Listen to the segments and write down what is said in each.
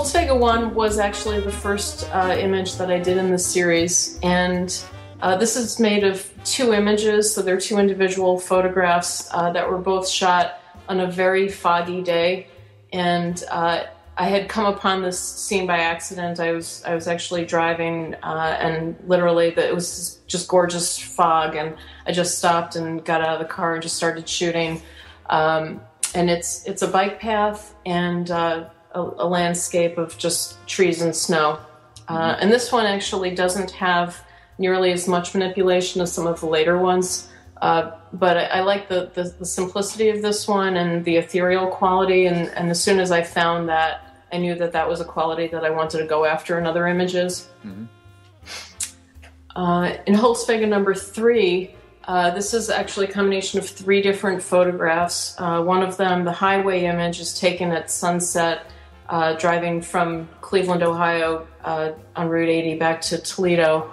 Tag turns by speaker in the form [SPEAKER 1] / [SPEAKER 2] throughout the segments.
[SPEAKER 1] Holzwege 1 was actually the first image that I did in this series, and this is made of 2 images, so they're 2 individual photographs that were both shot on a very foggy day, and I had come upon this scene by accident. I was actually driving, and literally it was just gorgeous fog, and I just stopped and got out of the car and just started shooting. And it's a bike path and a landscape of just trees and snow. And this one actually doesn't have nearly as much manipulation as some of the later ones. But I like the simplicity of this one and the ethereal quality, and as soon as I found that, I knew that that was a quality that I wanted to go after in other images. Mm-hmm. In Holzwege number 3, this is actually a combination of 3 different photographs. One of them, the highway image, is taken at sunset, driving from Cleveland, Ohio, on Route 80 back to Toledo.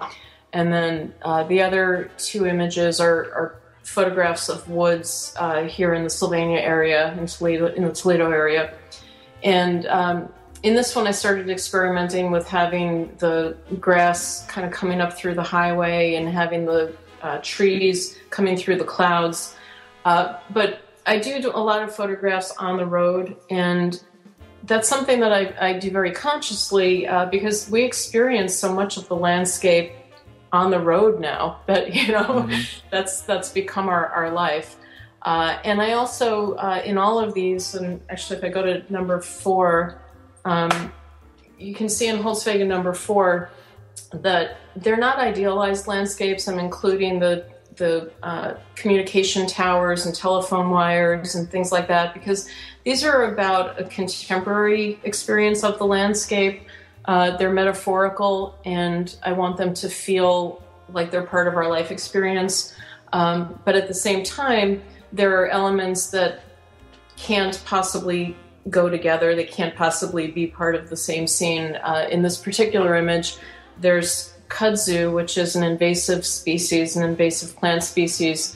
[SPEAKER 1] And then the other 2 images are photographs of woods here in the Sylvania area, in the Toledo area. And in this one, I started experimenting with having the grass kind of coming up through the highway and having the trees coming through the clouds. But I do a lot of photographs on the road, and that's something that I do very consciously because we experience so much of the landscape on the road now that, mm-hmm. that's become our life. And I also, in all of these, and actually if I go to number 4, you can see in Holzwege number 4 that they're not idealized landscapes. I'm including the communication towers and telephone wires and things like that, because these are about a contemporary experience of the landscape. They're metaphorical, and I want them to feel like they're part of our life experience. But at the same time, there are elements that can't possibly go together. They can't possibly be part of the same scene. In this particular image, there's kudzu, which is an invasive species, an invasive plant species,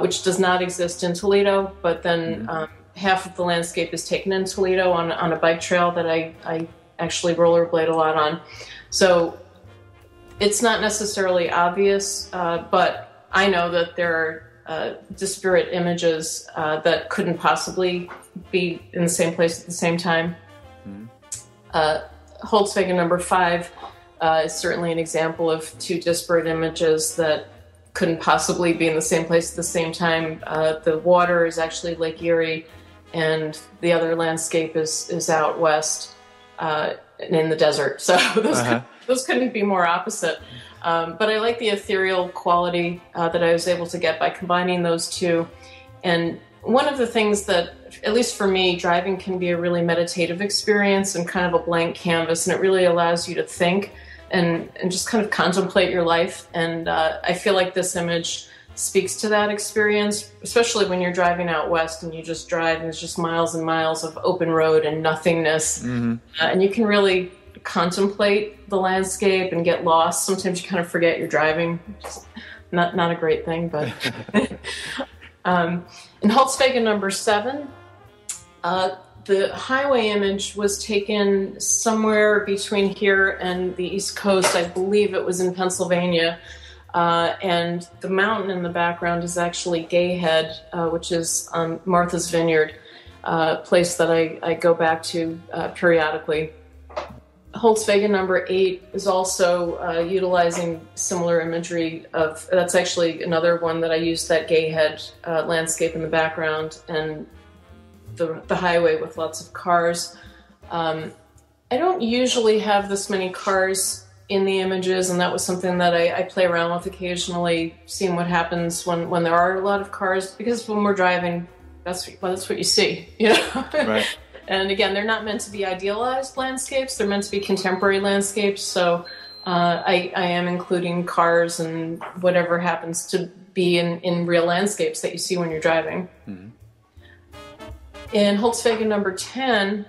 [SPEAKER 1] which does not exist in Toledo, but then half of the landscape is taken in Toledo on a bike trail that I actually rollerblade a lot on. So it's not necessarily obvious, but I know that there are disparate images that couldn't possibly be in the same place at the same time. Holzwege number 5 is certainly an example of 2 disparate images that couldn't possibly be in the same place at the same time. The water is actually Lake Erie, and the other landscape is out west in the desert. So those couldn't be more opposite. But I like the ethereal quality that I was able to get by combining those 2. And one of the things that, at least for me, driving can be a really meditative experience and kind of a blank canvas, and it really allows you to think and just kind of contemplate your life. And I feel like this image speaks to that experience, especially when you're driving out west and you just drive and it's just miles and miles of open road and nothingness. Mm-hmm. And you can really contemplate the landscape and get lost. Sometimes you kind of forget you're driving. Not a great thing, but in Holzwege number 7, the highway image was taken somewhere between here and the East Coast. I believe it was in Pennsylvania. And the mountain in the background is actually Gayhead, which is on Martha's Vineyard, a place that I go back to periodically. Holzwege number 8 is also utilizing similar imagery that's actually another one that I used, that Gayhead landscape in the background and the highway with lots of cars. I don't usually have this many cars in the images, and that was something that I play around with occasionally, seeing what happens when there are a lot of cars, because when we're driving, that's what you see, Right. And again, they're not meant to be idealized landscapes. They're meant to be contemporary landscapes. So I am including cars and whatever happens to be in real landscapes that you see when you're driving. Mm-hmm. In Holzwege number 10,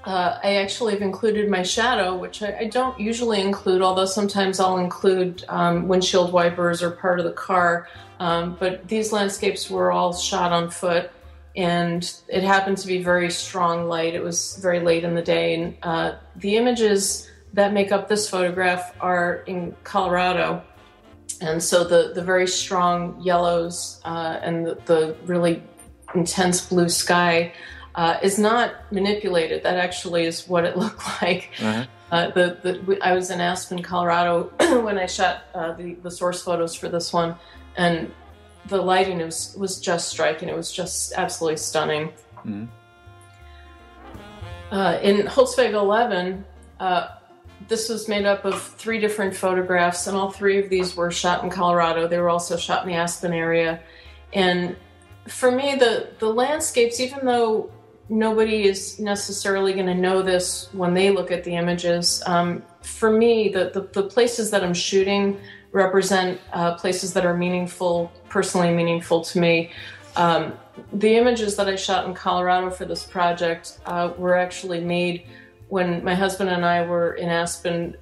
[SPEAKER 1] I actually have included my shadow, which I don't usually include, although sometimes I'll include windshield wipers or part of the car. But these landscapes were all shot on foot. and it happened to be very strong light. It was very late in the day, and the images that make up this photograph are in Colorado, and so the very strong yellows and the really intense blue sky is not manipulated. That actually is what it looked like. Uh-huh. I was in Aspen, Colorado when I shot the source photos for this one, and the lighting was just striking. It was just absolutely stunning. Mm-hmm. In Holzwege 11, this was made up of 3 different photographs, and all 3 of these were shot in Colorado. They were also shot in the Aspen area. And for me, the landscapes, even though nobody is necessarily going to know this when they look at the images, for me, the places that I'm shooting represent places that are meaningful, personally meaningful to me. The images that I shot in Colorado for this project were actually made when my husband and I were in Aspen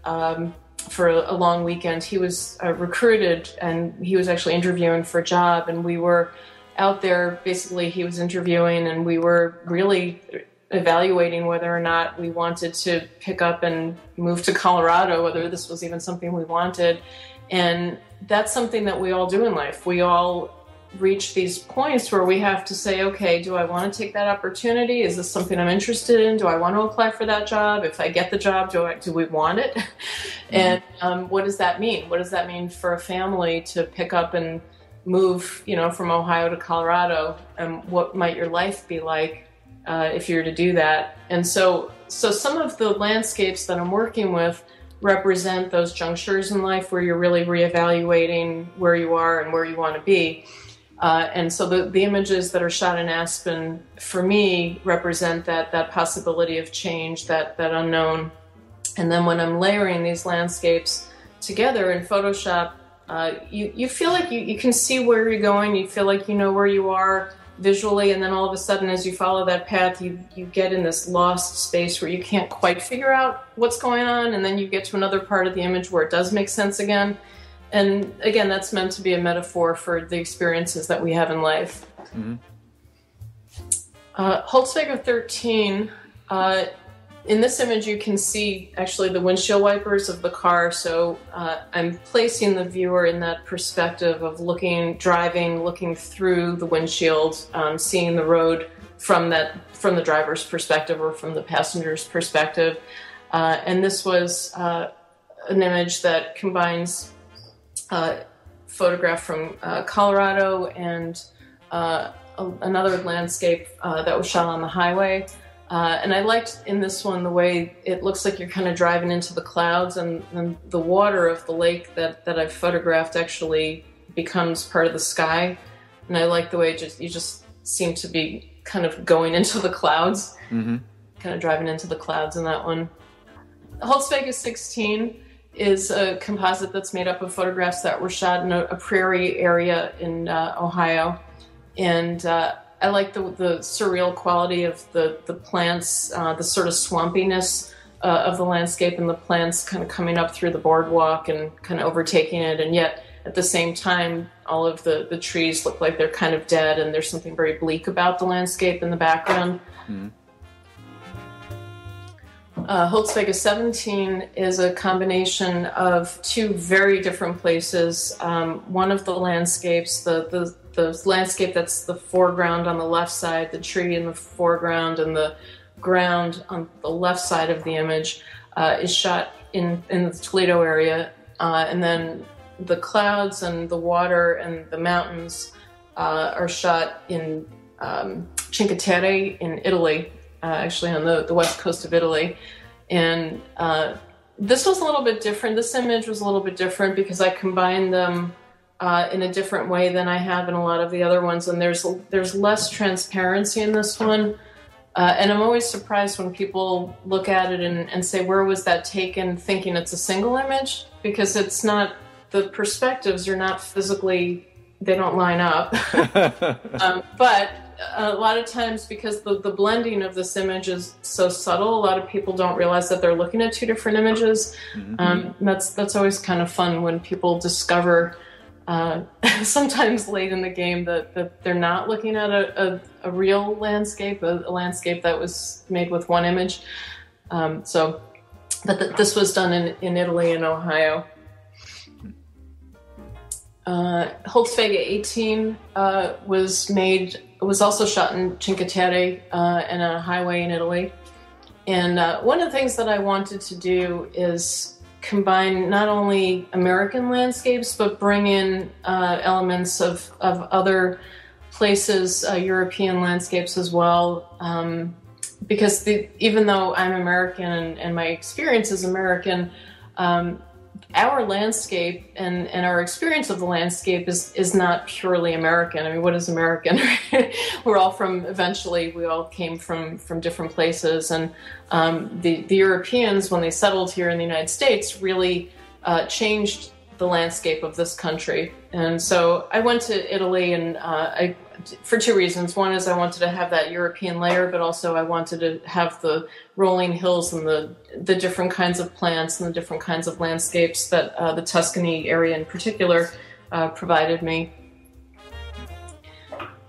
[SPEAKER 1] for a long weekend. He was recruited, and he was actually interviewing for a job, and we were out there. Basically, he was interviewing, and we were really evaluating whether or not we wanted to pick up and move to Colorado, whether this was even something we wanted. And that's something that we all do in life. We all reach these points where we have to say, okay, do I want to take that opportunity? Is this something I'm interested in? Do I want to apply for that job? If I get the job, do we want it? And what does that mean? What does that mean for a family to pick up and move, from Ohio to Colorado? And what might your life be like if you were to do that? And so some of the landscapes that I'm working with represent those junctures in life where you're really reevaluating where you are and where you want to be. And so the images that are shot in Aspen, for me, represent that possibility of change, that unknown. And then when I'm layering these landscapes together in Photoshop, you feel like you can see where you're going, you feel like you know where you are visually, and then all of a sudden, as you follow that path, you get in this lost space where you can't quite figure out what's going on, and then you get to another part of the image where it does make sense again. And again, that's meant to be a metaphor for the experiences that we have in life. Mm-hmm. Holzwege 13, in this image you can see actually the windshield wipers of the car. So I'm placing the viewer in that perspective of driving, looking through the windshield, seeing the road from the driver's perspective or from the passenger's perspective. And this was an image that combines photograph from Colorado and another landscape that was shot on the highway. And I liked in this one the way it looks like you're kind of driving into the clouds, and the water of the lake that I've photographed actually becomes part of the sky. And I like the way you just seem to be kind of going into the clouds, mm-hmm. kind of driving into the clouds in that one. Holzwege 16 is a composite that's made up of photographs that were shot in a prairie area in Ohio. And I like the surreal quality of the plants, the sort of swampiness of the landscape, and the plants kind of coming up through the boardwalk and kind of overtaking it. And yet, at the same time, all of the trees look like they're kind of dead, and there's something very bleak about the landscape in the background. Mm-hmm. Holzwege 17 is a combination of 2 very different places. One of the landscapes, the landscape that's the foreground on the left side, the tree in the foreground, and the ground on the left side of the image is shot in the Toledo area. And then the clouds and the water and the mountains are shot in Cinque Terre in Italy, actually on the west coast of Italy. And this was a little bit different. This image was a little bit different because I combined them in a different way than I have in a lot of the other ones. And there's less transparency in this one. And I'm always surprised when people look at it and say, where was that taken, thinking it's a single image? Because it's not, the perspectives are not physically, they don't line up. But a lot of times, because the blending of this image is so subtle, a lot of people don't realize that they're looking at 2 different images. Mm-hmm. That's always kind of fun when people discover sometimes late in the game that they're not looking at a real landscape, a landscape that was made with one image. But this was done in Italy and Ohio. Holzwege 18 was also shot in Cinque Terre and a highway in Italy. And one of the things that I wanted to do is combine not only American landscapes, but bring in elements of other places, European landscapes as well. Because even though I'm American and my experience is American, our landscape and our experience of the landscape is not purely American. I mean, what is American? We all came from different places, and the Europeans, when they settled here in the United States, really changed the landscape of this country. And so I went to Italy, and for two reasons. One is I wanted to have that European layer, but also I wanted to have the rolling hills and the different kinds of plants and the different kinds of landscapes that the Tuscany area in particular provided me.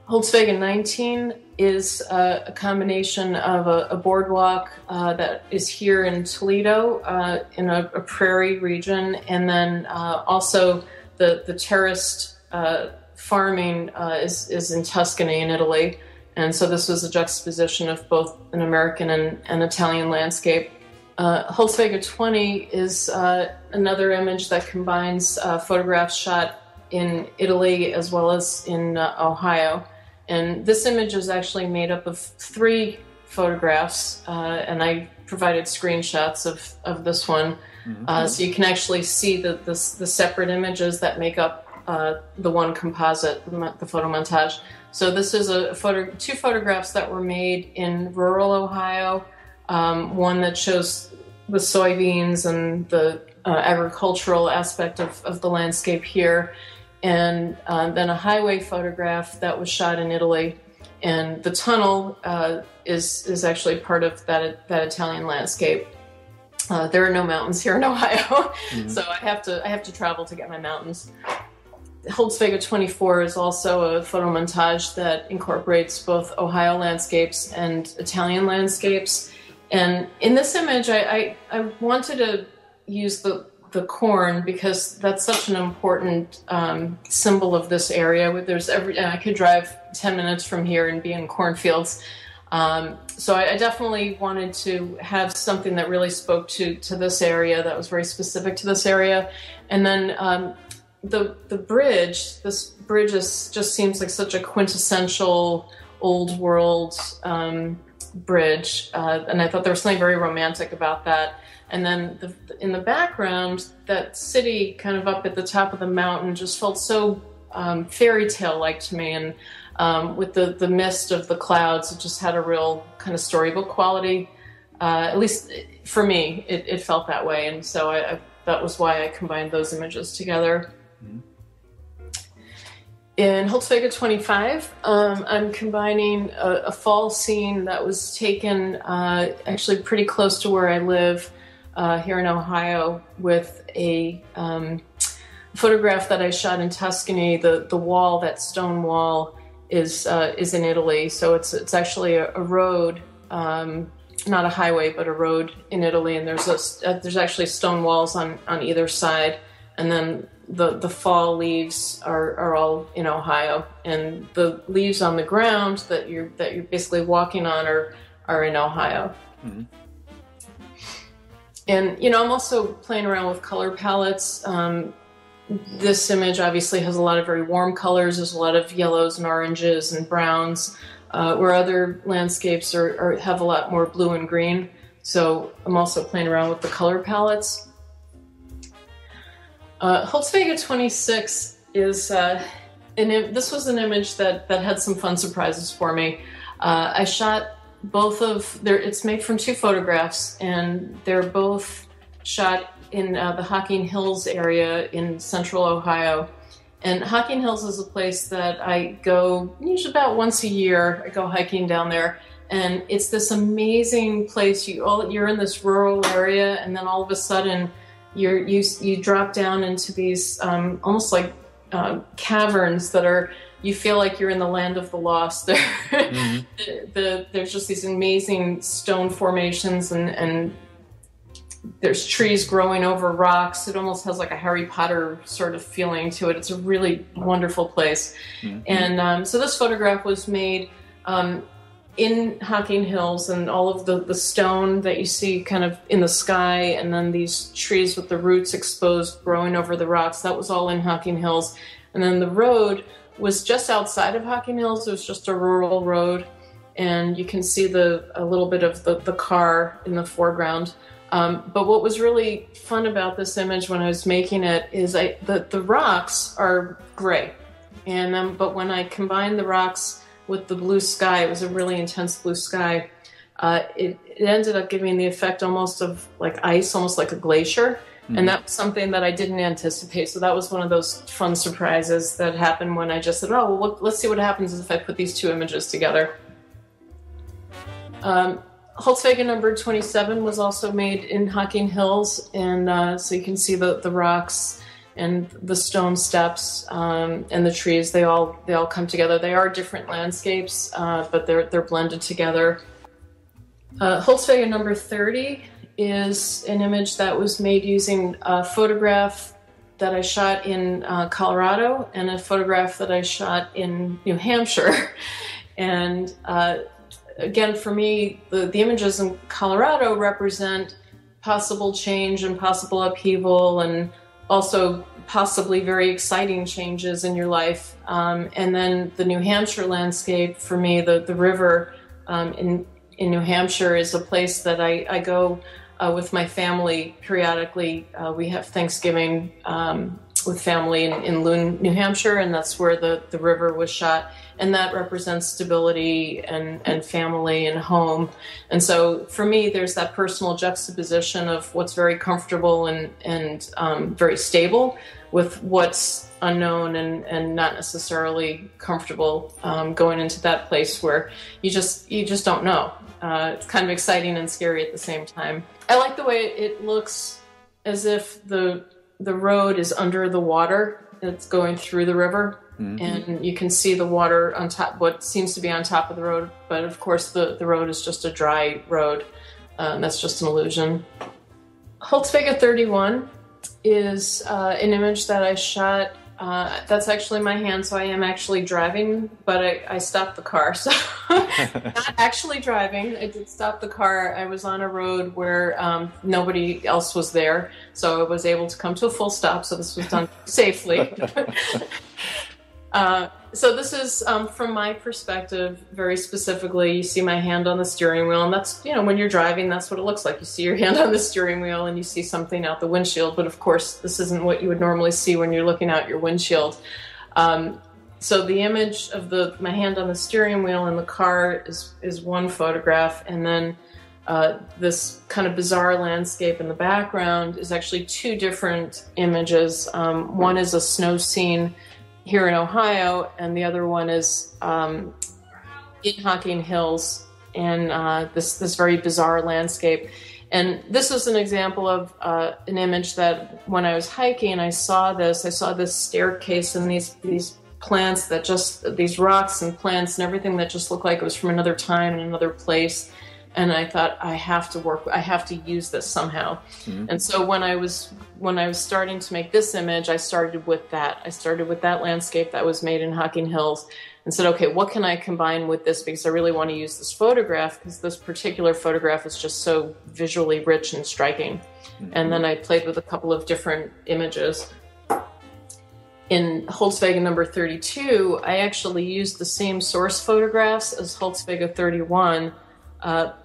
[SPEAKER 1] Holzwege 19 is a combination of a boardwalk that is here in Toledo in a prairie region, and then also the terraced farming is in Tuscany in Italy. And so this was a juxtaposition of both an American and Italian landscape. Holzwege 20 is another image that combines photographs shot in Italy as well as in Ohio. And this image is actually made up of 3 photographs, and I provided screenshots of this one. Mm-hmm. So you can actually see the separate images that make up the one composite, the photo montage. So this is 2 photographs that were made in rural Ohio. One that shows the soybeans and the agricultural aspect of the landscape here, and then a highway photograph that was shot in Italy. And the tunnel is actually part of that Italian landscape. There are no mountains here in Ohio, mm-hmm. So I have to travel to get my mountains. Holzwege 24 is also a photo montage that incorporates both Ohio landscapes and Italian landscapes. And in this image, I wanted to use the corn because that's such an important symbol of this area. I could drive 10 minutes from here and be in cornfields. So I definitely wanted to have something that really spoke to this area, that was very specific to this area. And then the bridge, this bridge just seems like such a quintessential old world bridge, and I thought there was something very romantic about that. And then in the background, that city kind of up at the top of the mountain just felt so fairy tale-like to me, and with the mist of the clouds, it just had a real kind of storybook quality. At least for me, it felt that way, and so that was why I combined those images together. In Holzwege 25, I'm combining a fall scene that was taken actually pretty close to where I live here in Ohio with a photograph that I shot in Tuscany. The wall, that stone wall, is in Italy. So it's actually a road, not a highway, but a road in Italy. And there's actually stone walls on either side, and then the fall leaves are all in Ohio, and the leaves on the ground that you're basically walking on are in Ohio. Mm-hmm. And I'm also playing around with color palettes. This image obviously has a lot of very warm colors. There's a lot of yellows and oranges and browns, where other landscapes have a lot more blue and green. So I'm also playing around with the color palettes. Holzwege 26 is, this was an image that had some fun surprises for me. I shot it's made from 2 photographs, and they're both shot in the Hocking Hills area in central Ohio. And Hocking Hills is a place that I go usually about once a year. I go hiking down there, and it's this amazing place. You're in this rural area, and then all of a sudden you drop down into these almost like caverns that are, you feel like you're in the land of the lost. There's just these amazing stone formations, and there's trees growing over rocks. It almost has like a Harry Potter sort of feeling to it. It's a really wonderful place. And so this photograph was made in Hocking Hills, and all of the stone that you see kind of in the sky, and then these trees with the roots exposed growing over the rocks, that was all in Hocking Hills. And then the road was just outside of Hocking Hills. It was just a rural road, and you can see a little bit of the car in the foreground. But what was really fun about this image when I was making it is the rocks are gray, and but when I combined the rocks with the blue sky, it was a really intense blue sky. It ended up giving the effect almost of like ice, almost like a glacier. And that was something that I didn't anticipate. So that was one of those fun surprises that happened when I just said, oh, well, let's see what happens if I put these two images together. Holzwege number 27 was also made in Hocking Hills, and so you can see the rocks and the stone steps and the trees. They all come together. They are different landscapes, but they're blended together. Holzwege number 30 is an image that was made using a photograph that I shot in Colorado and a photograph that I shot in New Hampshire. And again, for me, the images in Colorado represent possible change and possible upheaval, and also possibly very exciting changes in your life. And then the New Hampshire landscape, for me, the river in New Hampshire is a place that I go with my family periodically. We have Thanksgiving with family in Loon, New Hampshire, and that's where the river was shot. And that represents stability and family and home. And so for me, there's that personal juxtaposition of what's very comfortable and very stable with what's unknown and not necessarily comfortable, going into that place where you just don't know. It's kind of exciting and scary at the same time. I like the way it looks as if the road is under the water. It's going through the river. And you can see the water on top, what seems to be on top of the road, but of course the road is just a dry road. That's just an illusion. Holzwege 31 is an image that I shot. That's actually my hand, so I am actually driving, but I stopped the car. So not actually driving. I did stop the car. I was on a road where nobody else was there, so I was able to come to a full stop, so this was done safely. So this is, from my perspective, very specifically, you see my hand on the steering wheel, and that's, when you're driving, that's what it looks like. You see your hand on the steering wheel and you see something out the windshield, but of course, this isn't what you would normally see when you're looking out your windshield. So the image of my hand on the steering wheel in the car is one photograph, and then this kind of bizarre landscape in the background is actually two different images. One is a snow scene here in Ohio, and the other one is in Hocking Hills, and this very bizarre landscape. And this is an example of an image that when I was hiking, I saw this staircase and these plants that these rocks and plants and everything that just looked like it was from another time and another place. And I thought, I have to use this somehow. And so when I was starting to make this image, I started with that. I started with that landscape that was made in Hocking Hills and said, okay, what can I combine with this? Because I really want to use this photograph, because this particular photograph is just so visually rich and striking. And then I played with a couple of different images. In Holzwege number 32, I actually used the same source photographs as Holzwege 31,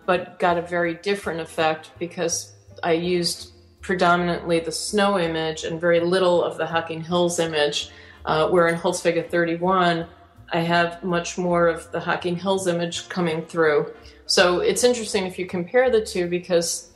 [SPEAKER 1] but got a very different effect because I used predominantly the snow image and very little of the Hocking Hills image, where in Holzwege 31, I have much more of the Hocking Hills image coming through. So it's interesting if you compare the two, because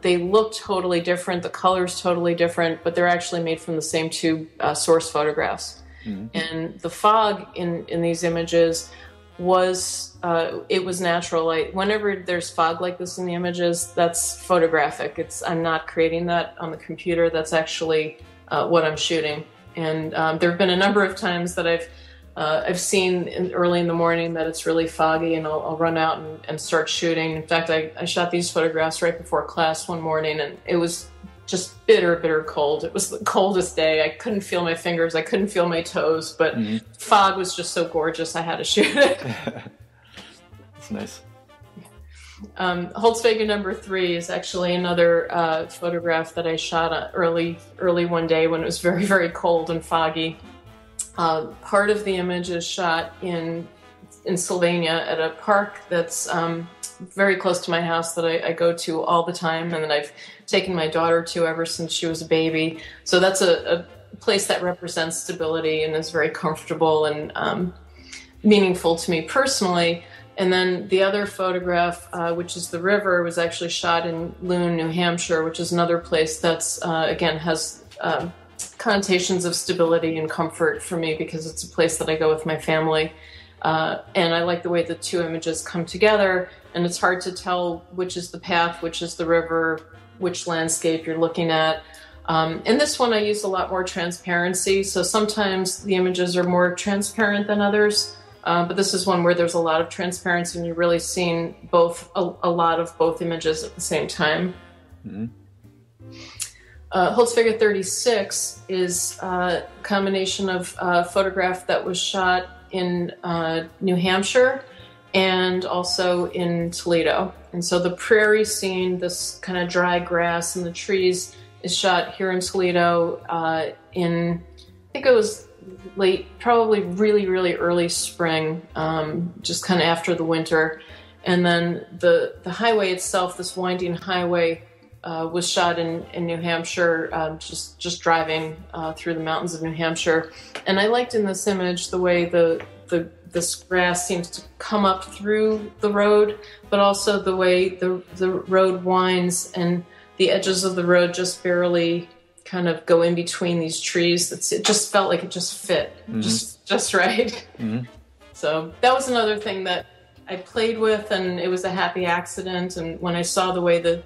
[SPEAKER 1] they look totally different, the color's totally different, but they're actually made from the same two source photographs. And the fog in these images was natural. Whenever there's fog like this in the images, that's photographic. I'm not creating that on the computer. That's actually what I'm shooting. And there have been a number of times that I've seen early in the morning that it's really foggy, and I'll run out and start shooting. In fact, I shot these photographs right before class one morning, and it was just bitter cold. It was the coldest day. I couldn't feel my fingers. I couldn't feel my toes, but fog was just so gorgeous I had to shoot it.
[SPEAKER 2] That's nice.
[SPEAKER 1] Holzwege number 3 is actually another photograph that I shot early one day when it was very cold and foggy. Part of the image is shot in Slovenia at a park that's very close to my house that I go to all the time, and that I've taken my daughter to ever since she was a baby. So that's a place that represents stability and is very comfortable and meaningful to me personally. And then the other photograph, which is the river, was actually shot in Loon, New Hampshire, which is another place that's, again, has connotations of stability and comfort for me because it's a place that I go with my family. And I like the way the two images come together, and it's hard to tell which is the path, which is the river, which landscape you're looking at. In this one, I use a lot more transparency, so sometimes the images are more transparent than others. But this is one where there's a lot of transparency, and you're really seeing a lot of both images at the same time. Holzwege 36 is a combination of a photograph that was shot in New Hampshire and also in Toledo. And so the prairie scene, this kind of dry grass and the trees, is shot here in Toledo in, I think it was late, probably really early spring, just kind of after the winter. And then the highway itself, this winding highway, was shot in New Hampshire, just driving through the mountains of New Hampshire. And I liked in this image the way this grass seems to come up through the road, but also the way the road winds and the edges of the road just barely kind of go in between these trees. It just felt like it just fit, just right. So that was another thing that I played with, and it was a happy accident. And when I saw the way the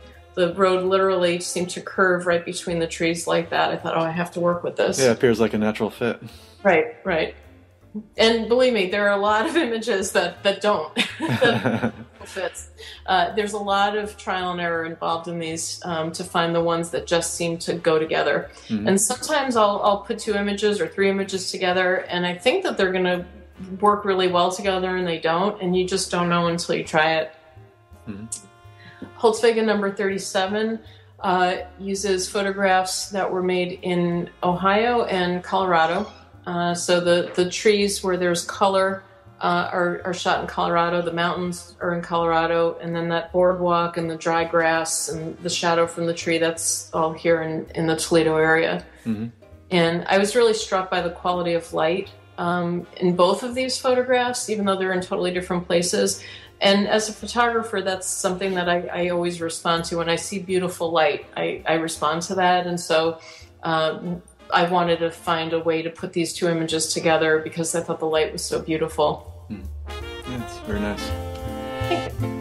[SPEAKER 1] road literally seemed to curve right between the trees like that, I thought, oh, I have to work with this.
[SPEAKER 2] Yeah, it appears like a natural fit.
[SPEAKER 1] Right. And believe me, there are a lot of images that don't that fits. There's a lot of trial and error involved in these to find the ones that just seem to go together. And sometimes I'll put 2 images or 3 images together, and I think that they're going to work really well together, and they don't, and you just don't know until you try it. Holzwege number 37 uses photographs that were made in Ohio and Colorado. So the trees where there's color are shot in Colorado, the mountains are in Colorado, and then that boardwalk and the dry grass and the shadow from the tree, that's all here in the Toledo area. And I was really struck by the quality of light in both of these photographs, even though they're in totally different places. And as a photographer, that's something that I always respond to. When I see beautiful light, I respond to that. And so I wanted to find a way to put these 2 images together because I thought the light was so beautiful.
[SPEAKER 2] Yeah, it's very nice.
[SPEAKER 1] Thank you.